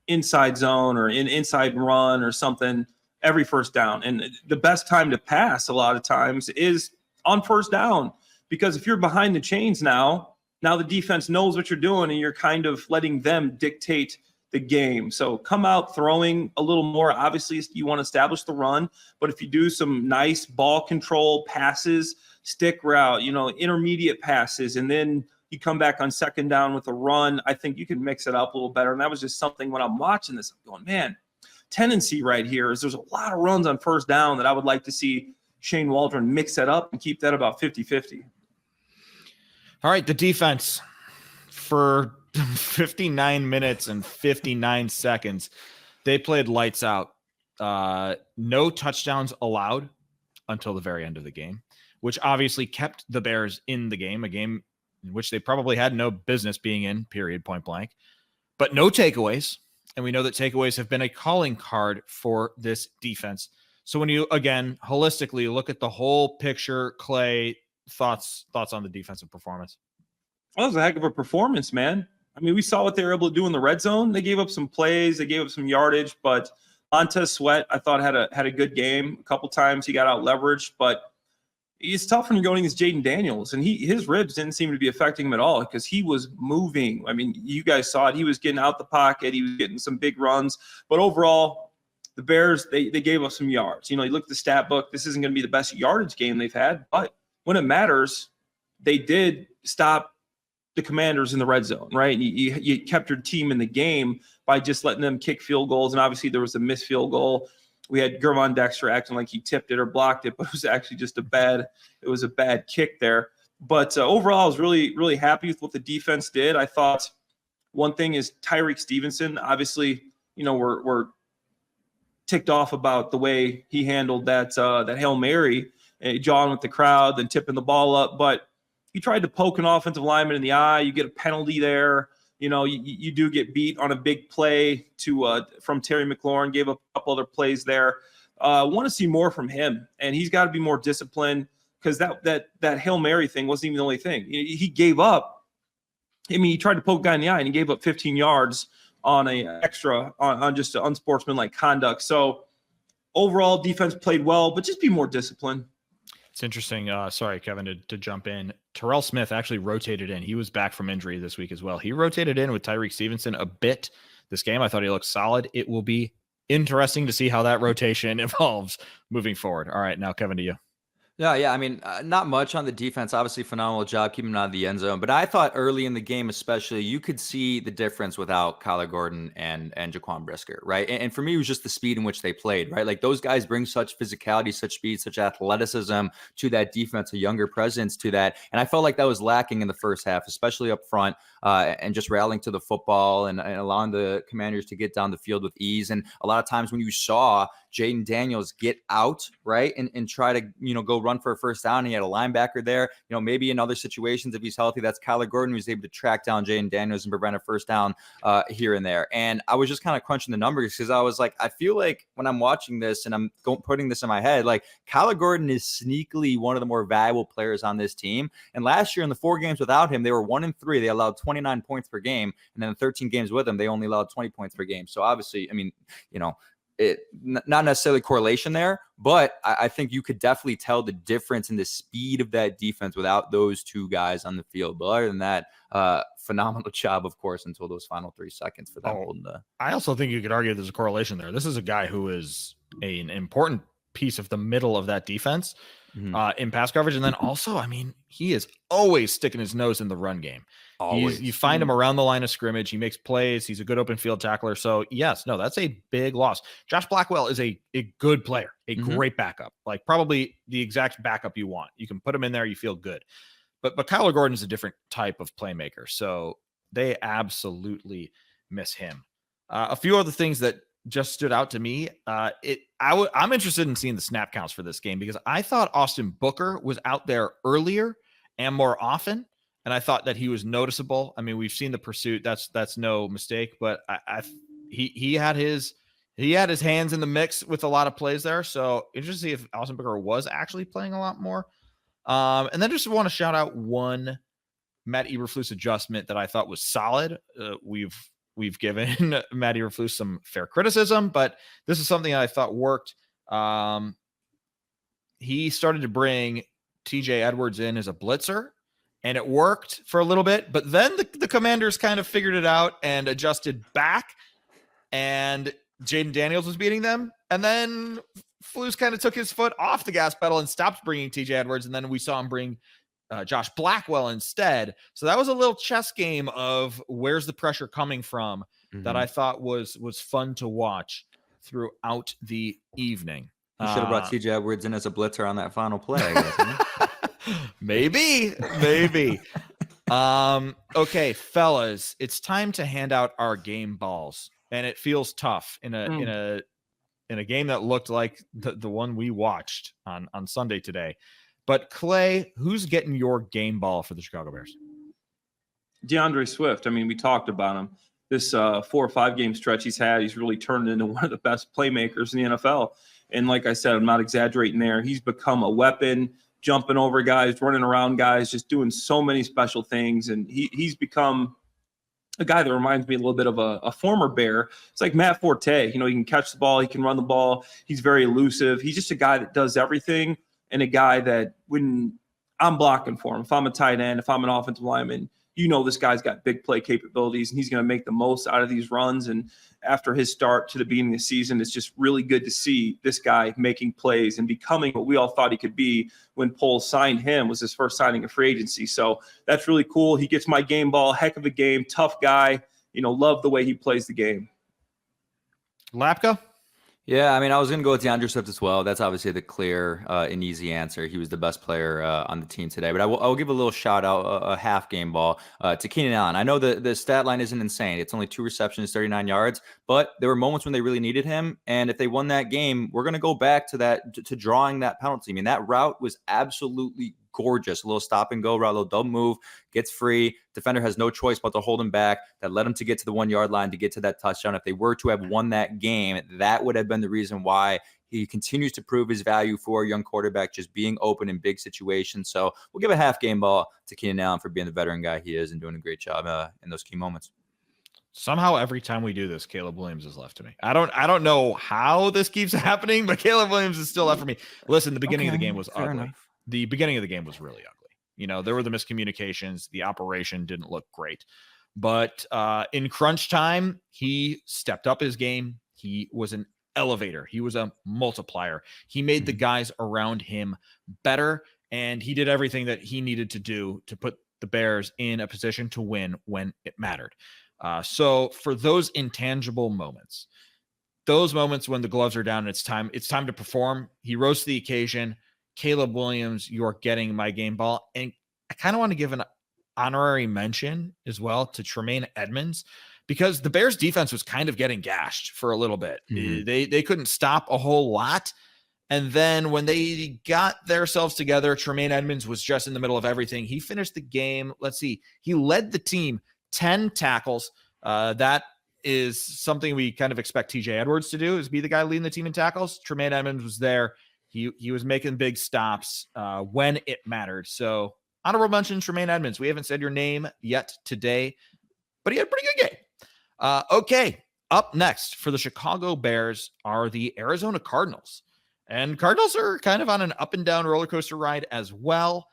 inside zone or inside run or something every first down. And the best time to pass a lot of times is on first down, because if you're behind the chains now the defense knows what you're doing and you're kind of letting them dictate the game. So come out throwing a little more. Obviously, you want to establish the run, but if you do some nice ball control passes, stick route, intermediate passes, and then you come back on second down with a run, I think you can mix it up a little better. And that was just something when I'm watching this, I'm going, man, tendency right here is there's a lot of runs on first down that I would like to see Shane Waldron mix that up and keep that about 50-50. All right, the defense for 59 minutes and 59 seconds. They played lights out. No touchdowns allowed until the very end of the game, which obviously kept the Bears in the game, a game in which they probably had no business being in, period, point blank. But no takeaways, and we know that takeaways have been a calling card for this defense. So when you, again, holistically look at the whole picture, Clay, thoughts on the defensive performance? Well, that was a heck of a performance, man. I mean, we saw what they were able to do in the red zone. They gave up some plays, they gave up some yardage, but Montez Sweat, I thought, had a good game. A couple times he got out leveraged, but it's tough when you're going against Jaden Daniels, and his ribs didn't seem to be affecting him at all because he was moving. I mean, you guys saw it. He was getting out the pocket. He was getting some big runs. But overall, the Bears, they gave us some yards. You look at the stat book. This isn't going to be the best yardage game they've had, but when it matters, they did stop the Commanders in the red zone, right? You kept your team in the game by just letting them kick field goals, and obviously there was a missed field goal. We had Gervon Dexter acting like he tipped it or blocked it, but it was actually just a bad kick there. But overall, I was really, really happy with what the defense did. I thought one thing is Tyrique Stevenson. Obviously, we're ticked off about the way he handled that Hail Mary, jawing with the crowd, then tipping the ball up, but he tried to poke an offensive lineman in the eye. You get a penalty there. You do get beat on a big play from Terry McLaurin, gave up a couple other plays there. Want to see more from him, and he's got to be more disciplined because that Hail Mary thing wasn't even the only thing. He gave up. I mean, he tried to poke a guy in the eye, and he gave up 15 yards on on just an unsportsmanlike conduct. So overall, defense played well, but just be more disciplined. It's interesting. Sorry, Kevin, to jump in. Terrell Smith actually rotated in. He was back from injury this week as well. He rotated in with Tyrique Stevenson a bit this game. I thought he looked solid. It will be interesting to see how that rotation evolves moving forward. All right, now, Kevin, to you. Yeah. I mean, not much on the defense. Obviously, phenomenal job keeping him out of the end zone. But I thought early in the game, especially, you could see the difference without Kyler Gordon and Jaquan Brisker, right? And for me, it was just the speed in which they played, right? Like those guys bring such physicality, such speed, such athleticism to that defense, a younger presence to that. And I felt like that was lacking in the first half, especially up front, and just rallying to the football and allowing the Commanders to get down the field with ease. And a lot of times when you saw Jaden Daniels get out, right, and try to, go run for a first down. He had a linebacker there. Maybe in other situations, if he's healthy, that's Kyler Gordon, who's able to track down Jaden Daniels and prevent a first down here and there. And I was just kind of crunching the numbers because I was like, I feel like when I'm watching this and I'm putting this in my head, like Kyler Gordon is sneakily one of the more valuable players on this team. And last year in the 4 games without him, they were 1-3. They allowed 29 points per game. And then the 13 games with him, they only allowed 20 points per game. So obviously, I mean, it not necessarily correlation there, but I think you could definitely tell the difference in the speed of that defense without those 2 guys on the field. But other than that, phenomenal job, of course, until those final 3 seconds for that holding. I also think you could argue there's a correlation there. This is a guy who is an important piece of the middle of that defense in pass coverage. And then also, I mean, he is always sticking his nose in the run game. You find him around the line of scrimmage. He makes plays. He's a good open field tackler. So yes, no, that's a big loss. Josh Blackwell is a good player, a great backup, like probably the exact backup you want. You can put him in there. You feel good. But Kyler Gordon is a different type of playmaker. So they absolutely miss him. A few other things that just stood out to me. I'm interested in seeing the snap counts for this game because I thought Austin Booker was out there earlier and more often. And I thought that he was noticeable. I mean, we've seen the pursuit. That's no mistake. But he had his hands in the mix with a lot of plays there. So interesting to see if Austin Booker was actually playing a lot more. And then just want to shout out one Matt Eberflus adjustment that I thought was solid. We've given Matt Eberflus some fair criticism, but this is something I thought worked. He started to bring TJ Edwards in as a blitzer. And it worked for a little bit, but then the Commanders kind of figured it out and adjusted back, and Jaden Daniels was beating them. And then Flus kind of took his foot off the gas pedal and stopped bringing TJ Edwards. And then we saw him bring Josh Blackwell instead. So that was a little chess game of where's the pressure coming from that I thought was fun to watch throughout the evening. You should have brought TJ Edwards in as a blitzer on that final play, I guess. Maybe. Okay, fellas, it's time to hand out our game balls, and it feels tough in a game that looked like the one we watched on Sunday today. But Clay, who's getting your game ball for the Chicago Bears? DeAndre Swift. I mean, we talked about him. This 4 or 5 game stretch he's had, he's really turned into one of the best playmakers in the NFL. And like I said, I'm not exaggerating there. He's become a weapon, jumping over guys, running around guys, just doing so many special things. And he's become a guy that reminds me a little bit of a former Bear. It's like Matt Forte. He can catch the ball. He can run the ball. He's very elusive. He's just a guy that does everything, and a guy that when I'm blocking for him, if I'm a tight end, if I'm an offensive lineman, this guy's got big play capabilities, and he's going to make the most out of these runs. And after his start to the beginning of the season, it's just really good to see this guy making plays and becoming what we all thought he could be when Poles signed him, was his first signing of free agency. So that's really cool. He gets my game ball, heck of a game, tough guy, love the way he plays the game. Lapka? Yeah, I mean, I was going to go with DeAndre Swift as well. That's obviously the clear and easy answer. He was the best player on the team today. But I will give a little shout out, a half game ball to Keenan Allen. I know the stat line isn't insane. It's only 2 receptions, 39 yards. But there were moments when they really needed him. And if they won that game, we're going to go back to that, to drawing that penalty. I mean, that route was absolutely gorgeous. A little stop and go route, a little double move, gets free. Defender has no choice but to hold him back. That led him to get to the 1 yard line to get to that touchdown. If they were to have won that game, that would have been the reason why he continues to prove his value for a young quarterback, just being open in big situations. So we'll give a half game ball to Keenan Allen for being the veteran guy he is and doing a great job in those key moments. Somehow every time we do this, Caleb Williams is left to me. I don't know how this keeps happening, but Caleb Williams is still left for me. Listen, the beginning of the game was ugly. Enough. The beginning of the game was really ugly. There were the miscommunications. The operation didn't look great. But in crunch time, he stepped up his game. He was an elevator. He was a multiplier. He made the guys around him better, and he did everything that he needed to do to put the Bears in a position to win when it mattered. So for those intangible moments, those moments when the gloves are down and it's time to perform, he rose to the occasion. Caleb Williams, you're getting my game ball. And I kind of want to give an honorary mention as well to Tremaine Edmonds, because the Bears defense was kind of getting gashed for a little bit. They couldn't stop a whole lot. And then when they got themselves together, Tremaine Edmonds was just in the middle of everything. He finished the game. Let's see. He led the team 10 tackles. That is something we kind of expect TJ Edwards to do, is be the guy leading the team in tackles. Tremaine Edmonds was there. He was making big stops when it mattered. So honorable mention, Tremaine Edmonds. We haven't said your name yet today, but he had a pretty good game. Okay, up next for the Chicago Bears are the Arizona Cardinals. And Cardinals are kind of on an up and down roller coaster ride as well.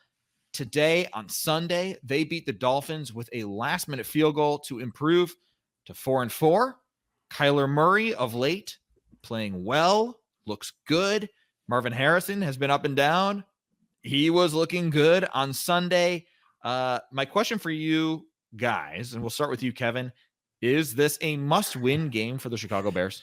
Today, on Sunday, they beat the Dolphins with a last-minute field goal to improve to 4-4. Kyler Murray of late playing well, looks good. Marvin Harrison has been up and down. He was looking good on Sunday. My question for you guys, and we'll start with you, Kevin, is this a must-win game for the Chicago Bears?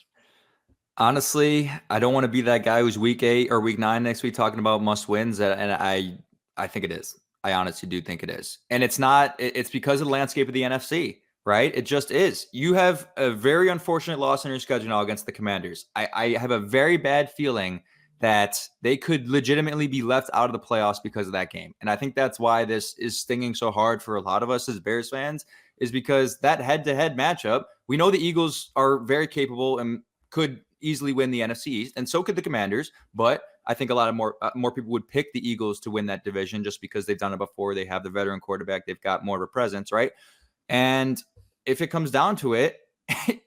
Honestly, I don't want to be that guy who's week 8 or week 9 next week talking about must wins, and I think it is. I honestly do think it is. And it's not, it's because of the landscape of the NFC, right? It just is. You have a very unfortunate loss on your schedule now against the Commanders. I have a very bad feeling that they could legitimately be left out of the playoffs because of that game. And I think that's why this is stinging so hard for a lot of us as Bears fans, is because that head-to-head matchup, we know the Eagles are very capable and could easily win the NFC East, and so could the Commanders, but I think a lot of more people would pick the Eagles to win that division just because they've done it before. They have the veteran quarterback. They've got more of a presence, right? And if it comes down to it,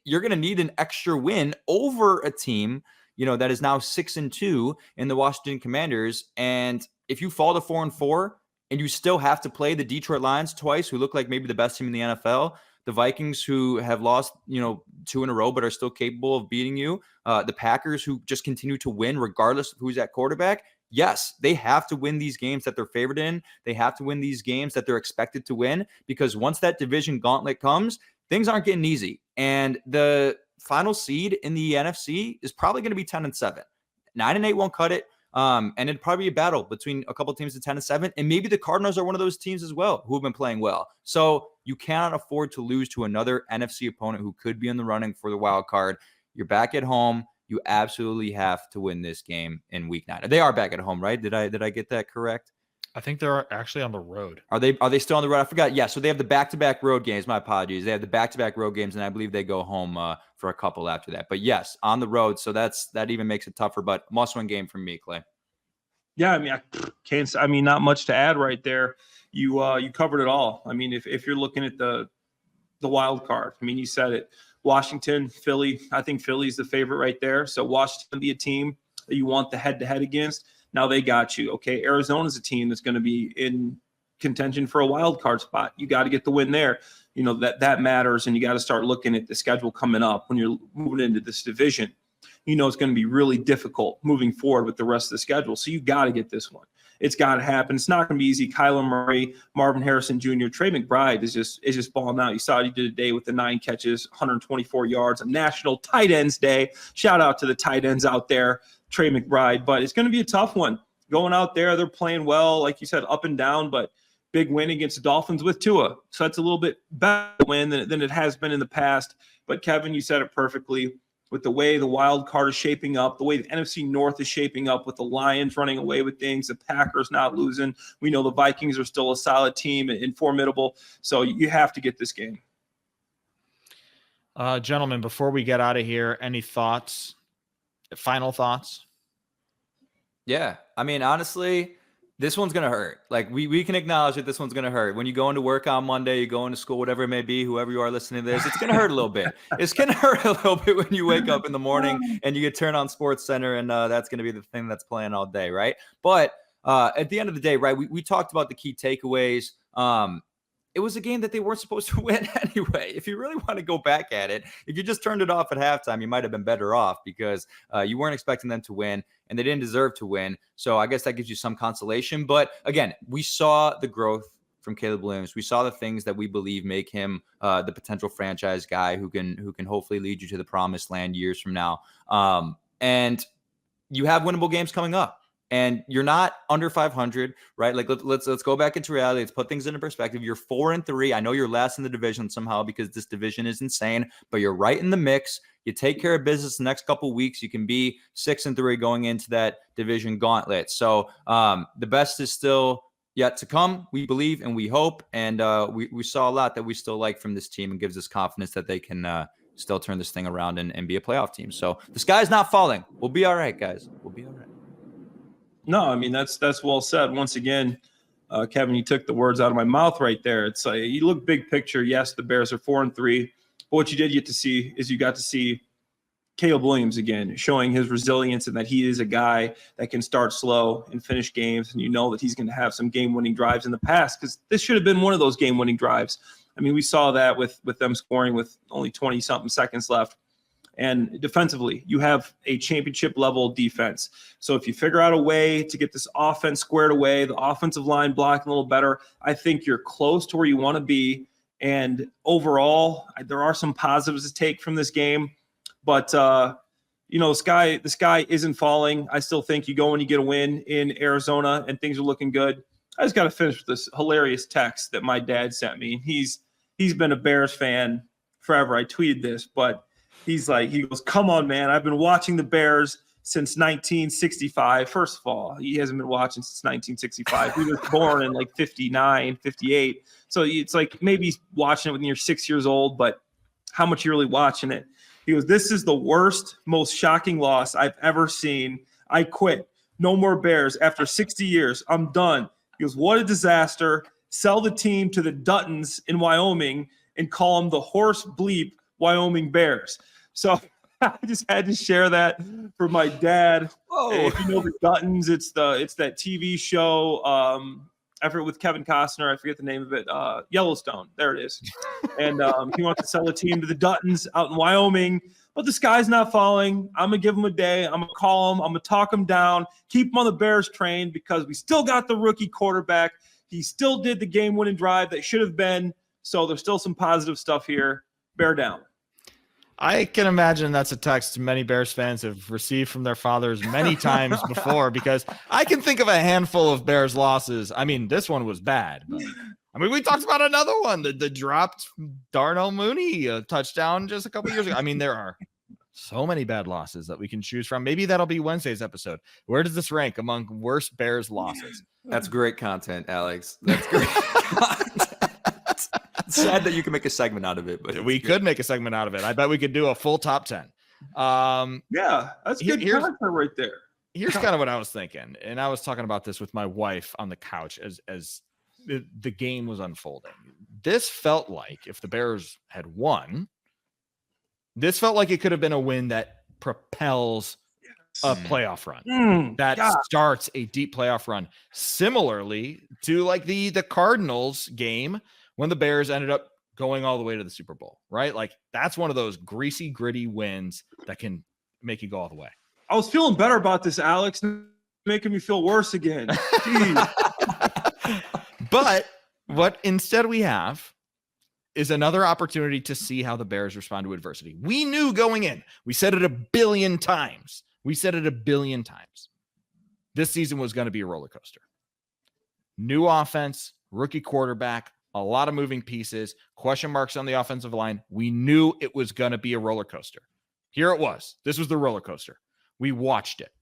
you're going to need an extra win over a team, that is now 6-2 in the Washington Commanders. And if you fall to 4-4 and you still have to play the Detroit Lions twice, who look like maybe the best team in the NFL, the Vikings, who have lost, 2 in a row, but are still capable of beating you. The Packers, who just continue to win regardless of who's at quarterback. Yes, they have to win these games that they're favored in. They have to win these games that they're expected to win, because once that division gauntlet comes, things aren't getting easy. And the final seed in the NFC is probably going to be 10-7. 9-8 won't cut it. And it'd probably be a battle between a couple of teams at 10-7, and maybe the Cardinals are one of those teams as well who have been playing well. So you cannot afford to lose to another NFC opponent who could be in the running for the wild card. You're back at home. You absolutely have to win this game in week 9. They are back at home, right? Did I get that correct? I think they're actually on the road. Are they still on the road? I forgot. Yeah, so they have the back-to-back road games. My apologies. They have the back-to-back road games, and I believe they go home for a couple after that. But yes, on the road. So that even makes it tougher, but must-win game for me, Clay. Yeah, I can't. Not much to add right there. You covered it all. If you're looking at the wild card, you said it. Washington, Philly. I think Philly's the favorite right there. So Washington be a team that you want the head-to-head against. Now they got you. Okay, Arizona's a team that's going to be in contention for a wild card spot. You got to get the win there. That matters, and you got to start looking at the schedule coming up when you're moving into this division. It's going to be really difficult moving forward with the rest of the schedule. So you got to get this one. It's got to happen. It's not going to be easy. Kyler Murray, Marvin Harrison Jr., Trey McBride is just balling out. You saw what he did today with the 9 catches, 124 yards, a National Tight Ends Day. Shout out to the tight ends out there, Trey McBride. But it's going to be a tough one. Going out there, they're playing well, like you said, up and down, but big win against the Dolphins with Tua. So that's a little bit better win than it has been in the past. But Kevin, you said it perfectly. With the way the wild card is shaping up, the way the NFC North is shaping up, with the Lions running away with things, the Packers not losing. We know the Vikings are still a solid team and formidable. So you have to get this game. Gentlemen, before we get out of here, any thoughts? Final thoughts? Yeah. Honestly, this one's going to hurt. Like we can acknowledge that this one's going to hurt. When you go into work on Monday, you go into school, whatever it may be, whoever you are listening to this, it's going to hurt a little bit. It's going to hurt a little bit when you wake up in the morning and you get turned on Sports Center, and that's going to be the thing that's playing all day, right? But at the end of the day, right, we talked about the key takeaways. It was a game that they weren't supposed to win anyway. If you really want to go back at it, if you just turned it off at halftime, you might have been better off, because you weren't expecting them to win, and they didn't deserve to win. So I guess that gives you some consolation. But again, we saw the growth from Caleb Williams. We saw the things that we believe make him the potential franchise guy who can hopefully lead you to the promised land years from now. And you have winnable games coming up. and you're not under 500, right? Like let's go back into reality. Let's put things into perspective. You're 4-3. I know you're last in the division somehow because this division is insane, but you're right in the mix. You take care of business the next couple of weeks, you can be 6-3 going into that division gauntlet. So the best is still yet to come, we believe and we hope. And we saw a lot that we still like from this team and gives us confidence that they can still turn this thing around and be a playoff team. So the sky's not falling. We'll be all right, guys. We'll be all right. No, I mean, that's well said. Once again, Kevin, you took the words out of my mouth right there. It's like, you look big picture. Yes, the Bears are 4-3. But what you did get to see is you got to see Caleb Williams again, showing his resilience and that he is a guy that can start slow and finish games. And you know that he's going to have some game-winning drives in the past, because this should have been one of those game-winning drives. I mean, we saw that with them scoring with only 20-something seconds left. And defensively, you have a championship-level defense. So if you figure out a way to get this offense squared away, the offensive line blocking a little better, I think you're close to where you want to be. And overall, there are some positives to take from this game. But, the sky isn't falling. I still think you go and you get a win in Arizona and things are looking good. I just got to finish with this hilarious text that my dad sent me. He's been a Bears fan forever. I tweeted this, but he goes, "Come on, man. I've been watching the Bears since 1965. First of all, he hasn't been watching since 1965. He was born in like 59, 58. So it's like maybe he's watching it when you're 6 years old, but how much you're really watching it?" He goes, "This is the worst, most shocking loss I've ever seen. I quit. No more Bears. After 60 years, I'm done." He goes, "What a disaster. Sell the team to the Duttons in Wyoming and call them the horse bleep Wyoming Bears." So I just had to share that for my dad. Whoa. If you know the Duttons, it's that TV show. I forget, with Kevin Costner. I forget the name of it. Yellowstone. There it is. And he wants to sell a team to the Duttons out in Wyoming. But the sky's not falling. I'm going to give him a day. I'm going to call him. I'm going to talk him down. Keep him on the Bears train, because we still got the rookie quarterback. He still did the game-winning drive that should have been. So there's still some positive stuff here. Bear down. I can imagine that's a text many Bears fans have received from their fathers many times before, because I can think of a handful of Bears losses. I mean, this one was bad, but I mean, we talked about another one, the dropped Darnell Mooney touchdown just a couple years ago. I mean, there are so many bad losses that we can choose from. Maybe that'll be Wednesday's episode. Where does this rank among worst Bears losses? That's great content, Alex. That's great content. It's sad that you can make a segment out of it, but we could make a segment out of it. I bet we could do a full top 10. Yeah, that's good content right there. Here's kind of what I was thinking. And I was talking about this with my wife on the couch as the game was unfolding. This felt like, if the Bears had won, this felt like it could have been a win that propels a playoff run, starts a deep playoff run, similarly to like the Cardinals game when the Bears ended up going all the way to the Super Bowl, right? Like, that's one of those greasy, gritty wins that can make you go all the way. I was feeling better about this, Alex, making me feel worse again. But what instead we have is another opportunity to see how the Bears respond to adversity. We knew going in, we said it a billion times. This season was going to be a roller coaster. New offense, rookie quarterback, a lot of moving pieces, question marks on the offensive line. We knew it was going to be a roller coaster. Here it was. This was the roller coaster. We watched it.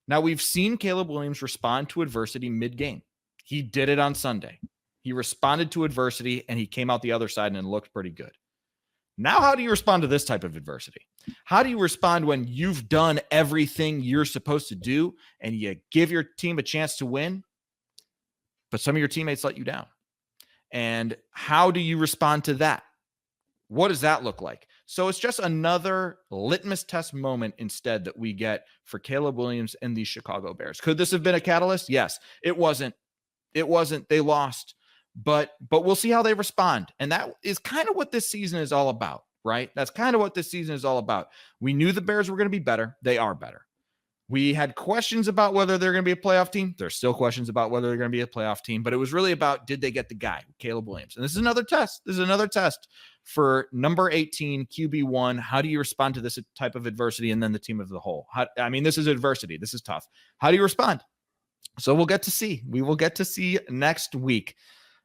Now, we've seen Caleb Williams respond to adversity mid-game. He did it on Sunday. He responded to adversity, and he came out the other side and looked pretty good. Now, how do you respond to this type of adversity? How do you respond when you've done everything you're supposed to do and you give your team a chance to win, but some of your teammates let you down? And how do you respond to that? What does that look like? So it's just another litmus test moment instead that we get for Caleb Williams and the Chicago Bears. Could this have been a catalyst? Yes. It wasn't. They lost. But we'll see how they respond. And that is kind of what this season is all about, right? That's kind of what this season is all about. We knew the Bears were going to be better. They are better. We had questions about whether they're going to be a playoff team. There's still questions about whether they're going to be a playoff team, but it was really about, did they get the guy, Caleb Williams? And this is another test. This is another test for number 18, QB1. How do you respond to this type of adversity and then the team as a whole? This is adversity. This is tough. How do you respond? So we'll get to see. We will get to see next week.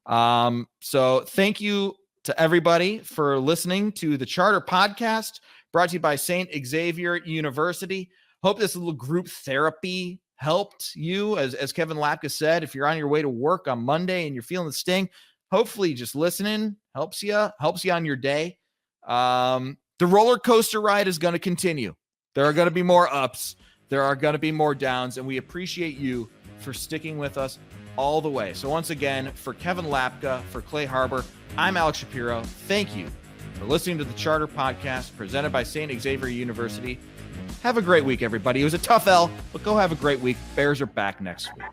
So thank you to everybody for listening to the Charter Podcast, brought to you by St. Xavier University. Hope this little group therapy helped you. As Kevin Lapka said, if you're on your way to work on Monday and you're feeling the sting, hopefully just listening helps you on your day. The roller coaster ride is going to continue. There are going to be more ups. There are going to be more downs, and we appreciate you for sticking with us all the way. So once again, for Kevin Lapka, for Clay Harbor, I'm Alex Shapiro. Thank you for listening to the Charter Podcast presented by St. Xavier University. Have a great week, everybody. It was a tough L, but go have a great week. Bears are back next week.